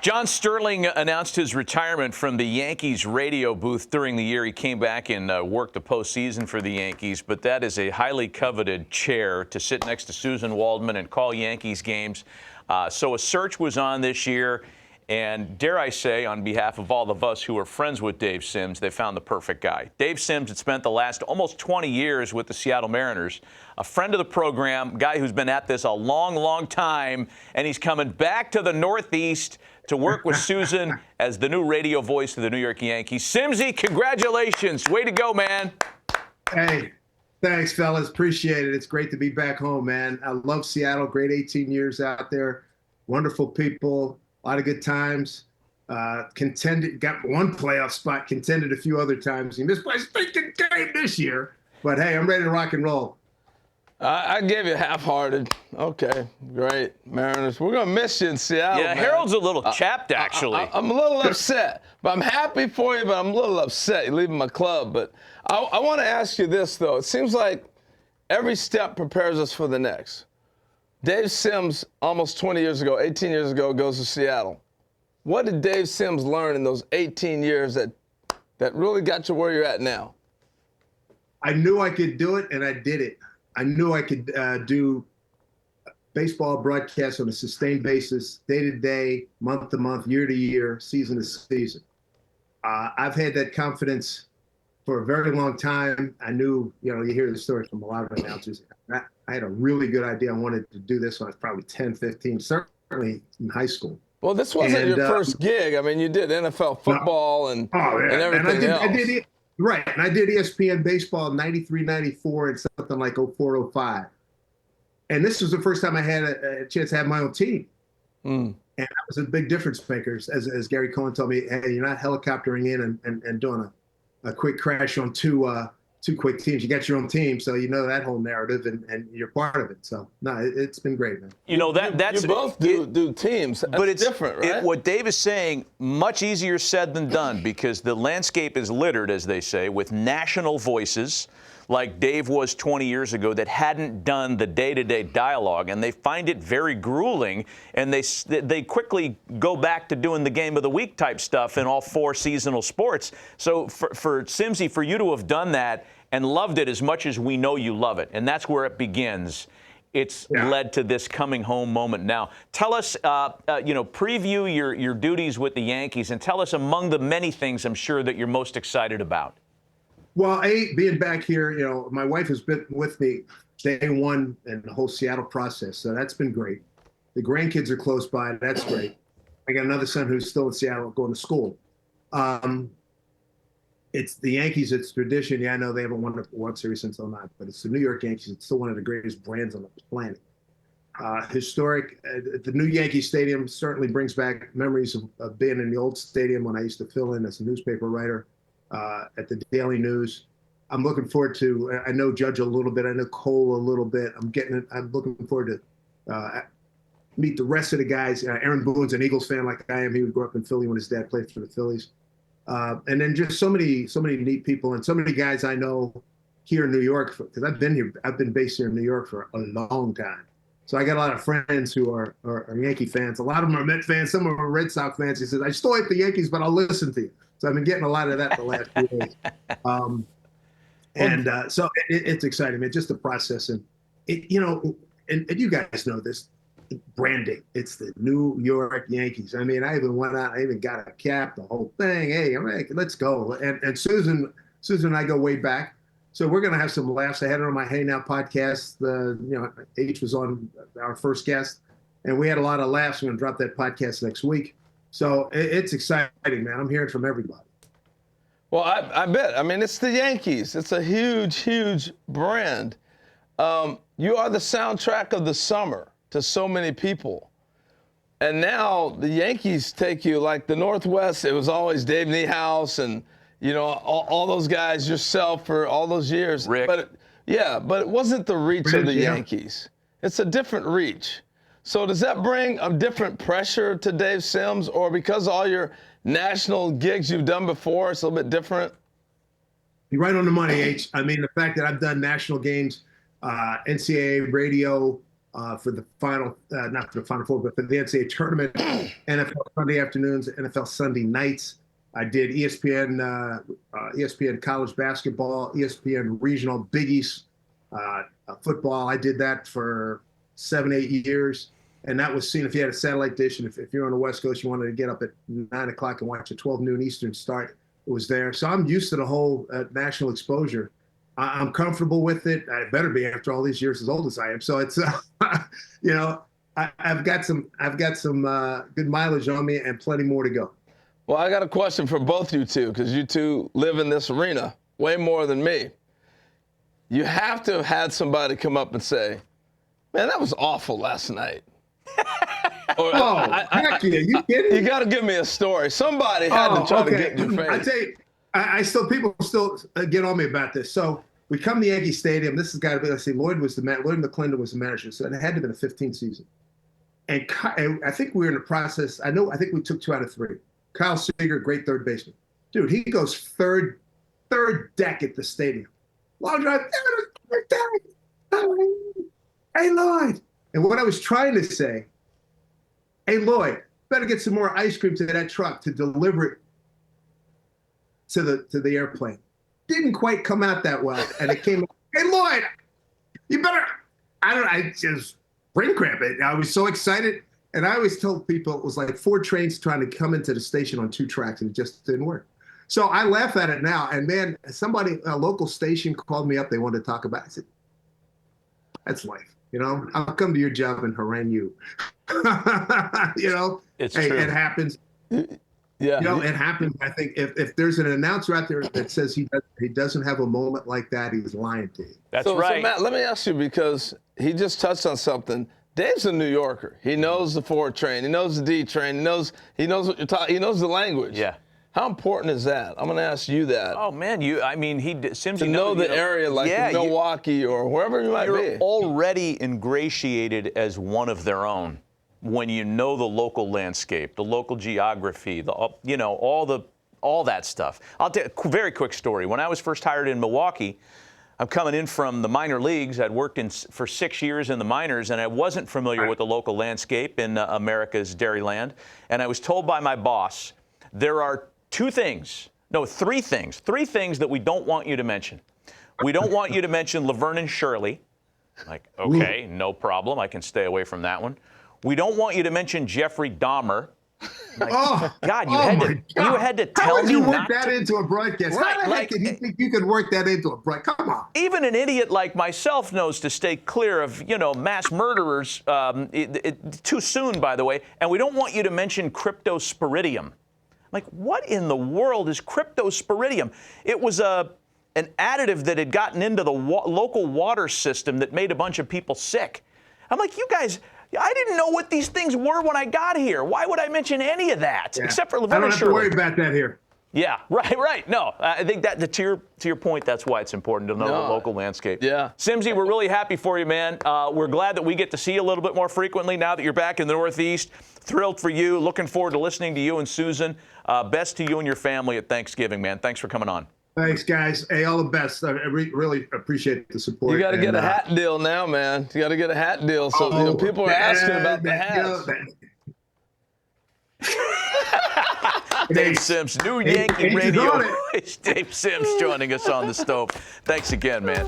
John Sterling announced his retirement from the Yankees radio booth during the year. He came back and worked the postseason for the Yankees, but that is a highly coveted chair to sit next to Susan Waldman and call Yankees games. So a search was on this year, and dare I say, on behalf of all of us who are friends with Dave Sims, they found the perfect guy. Dave Sims had spent the last almost 20 years with the Seattle Mariners, a friend of the program, guy who's been at this a long, long time, and he's coming back to the Northeast to work with Susan as the new radio voice of the New York Yankees. Simsy, congratulations. Way to go, man. Hey, thanks, fellas. Appreciate it. It's great to be back home, man. I love Seattle. Great 18 years out there. Wonderful people. A lot of good times. Contended, got one playoff spot, contended a few other times. He missed my stinking game this year. But, hey, I'm ready to rock and roll. I gave you half-hearted. Okay, great. Mariners, we're going to miss you in Seattle, Yeah, man. Harold's a little chapped, actually. I'm a little upset, but I'm happy for you, but I'm a little upset you're leaving my club. But I want to ask you this, though. It seems like every step prepares us for the next. Dave Sims, almost 20 years ago, 18 years ago, goes to Seattle. What did Dave Sims learn in those 18 years that really got you where you're at now? I knew I could do it, and I did it. I knew I could do baseball broadcasts on a sustained basis, day to day, month to month, year to year, season to season. I've had that confidence for a very long time. I knew, you hear the stories from a lot of announcers. I had a really good idea. I wanted to do this when I was probably 10, 15, certainly in high school. Well, this wasn't your first gig. I mean, you did NFL football and everything else. Right, and I did ESPN baseball in 93, 94, and something like 04, 05. And this was the first time I had a chance to have my own team. And that was a big difference maker. As Gary Cohen told me, hey, you're not helicoptering in and doing a quick crash on two quick teams. You got your own team, so you know that whole narrative, and you're part of it. So, no, it's been great, man. That's you both do teams. That's but it's different, right? What Dave is saying, much easier said than done, because the landscape is littered, as they say, with national voices like Dave was 20 years ago that hadn't done the day-to-day dialogue, and they find it very grueling, and they quickly go back to doing the game of the week type stuff in all four seasonal sports. So for Simsy, for you to have done that and loved it as much as we know you love it, and that's where it begins. It's led to this coming home moment now. Tell us, preview your duties with the Yankees, and tell us among the many things I'm sure that you're most excited about. Well, being back here, my wife has been with me day one and the whole Seattle process, so that's been great. The grandkids are close by. That's great. I got another son who's still in Seattle going to school. It's the Yankees. It's tradition. Yeah, I know they haven't won the World Series since '09, but it's the New York Yankees. It's still one of the greatest brands on the planet. Historic. The new Yankee Stadium certainly brings back memories of being in the old stadium when I used to fill in as a newspaper writer at the Daily News. I'm looking forward to. I know Judge a little bit. I know Cole a little bit. I'm looking forward to meet the rest of the guys. Aaron Boone's an Eagles fan like I am. He would grow up in Philly when his dad played for the Phillies. And then just so many neat people and so many guys I know here in New York, because I've been based here in New York for a long time. So I got a lot of friends who are Yankee fans. A lot of them are Met fans. Some of them are Red Sox fans. He says, I still hate the Yankees, but I'll listen to you. So I've been getting a lot of that the last few days. So it's exciting, man, just the process. And, and you guys know this, branding. It's the New York Yankees. I mean, I even went out, I even got a cap, the whole thing. Hey, let's go. And Susan and I go way back. So we're going to have some laughs. I had her on my Hey Now podcast. H was on our first guest, and we had a lot of laughs. We're going to drop that podcast next week. So it's exciting, man. I'm hearing from everybody. Well, I bet. I mean, it's the Yankees. It's a huge, huge brand. You are the soundtrack of the summer to so many people. And now the Yankees take you, like the Northwest, it was always Dave Niehaus and, all those guys, yourself for all those years. Rick. But it wasn't the reach of the Yankees. It's a different reach. So does that bring a different pressure to Dave Sims, or because all your national gigs you've done before, it's a little bit different? You're right on the money, H. I mean, the fact that I've done national games, NCAA radio, for the final, not for the Final Four, but for the NCAA tournament, NFL Sunday afternoons, NFL Sunday nights. I did ESPN college basketball, ESPN regional Big East football. I did that for 7-8 years. And that was seen if you had a satellite dish, and if you're on the West Coast, you wanted to get up at 9 o'clock and watch a 12 noon Eastern start, it was there. So I'm used to the whole national exposure. I'm comfortable with it. I better be after all these years, as old as I am. So it's, I've got some good mileage on me and plenty more to go. Well, I got a question for both you two, because you two live in this arena way more than me. You have to have had somebody come up and say, man, that was awful last night. Or, heck yeah, you kidding? You got to give me a story. Somebody had to try to get in your face. I tell you, people still get on me about this. So we come to Yankee Stadium. This has got to be, let's see, Lloyd McClendon was the manager, so it had to have been a 15 season. And I think we were in the process. I think we took 2 out of 3. Kyle Seager, great third baseman. Dude, he goes third deck at the stadium. Long drive, third deck. Hey, Lloyd. And what I was trying to say, hey, Lloyd, better get some more ice cream to that truck to deliver it to the airplane. Didn't quite come out that well. And it came, hey, Lloyd, you better, I just brain cramp it. I was so excited. And I always told people it was like 4 trains trying to come into the station on 2 tracks, and it just didn't work. So I laugh at it now. And man, a local station called me up. They wanted to talk about it. I said, that's life. I'll come to your job and harangue you. It's hey, true. It happens. Yeah. It happens. I think if there's an announcer out there that says he doesn't have a moment like that, he's lying to you. That's so, right. So, Matt, let me ask you, because he just touched on something. Dave's a New Yorker. He knows the 4 train. He knows the D train. He knows what you're talking. He knows the language. Yeah. How important is that? I'm going to ask you that. Oh man, Simsy to know the area, like in Milwaukee or wherever you might be. You're already ingratiated as one of their own when you know the local landscape, the local geography, all that stuff. I'll tell you a very quick story. When I was first hired in Milwaukee, I'm coming in from the minor leagues. I'd worked for 6 years in the minors, and I wasn't familiar with the local landscape in America's Dairyland. And I was told by my boss, there are 3 things that we don't want you to mention. We don't want you to mention Laverne and Shirley. Like, okay, no problem. I can stay away from that one. We don't want you to mention Jeffrey Dahmer. Like, God, you had to tell me not to. How would you work that into a broadcast? Right, How the heck did you think you could work that into a broadcast? Come on. Even an idiot like myself knows to stay clear of, mass murderers too soon, by the way. And we don't want you to mention cryptosporidium. Like, what in the world is cryptosporidium? It was an additive that had gotten into the local water system that made a bunch of people sick. I'm like, you guys, I didn't know what these things were when I got here. Why would I mention any of that? Yeah. Except for Laverne I and don't have to Shirley. worry about that here. Yeah, right. No, I think that to your point, that's why it's important to know the local landscape. Yeah. Simsy, we're really happy for you, man. We're glad that we get to see you a little bit more frequently now that you're back in the Northeast. Thrilled for you. Looking forward to listening to you and Susan. Best to you and your family at Thanksgiving, man. Thanks for coming on. Thanks, guys. Hey, all the best. I really appreciate the support. You got to get a hat deal now, man. You got to get a hat deal. So people are asking about the hats. Dave Sims, new Yankee Radio. It's Dave Sims joining us on the stove. Thanks again, man.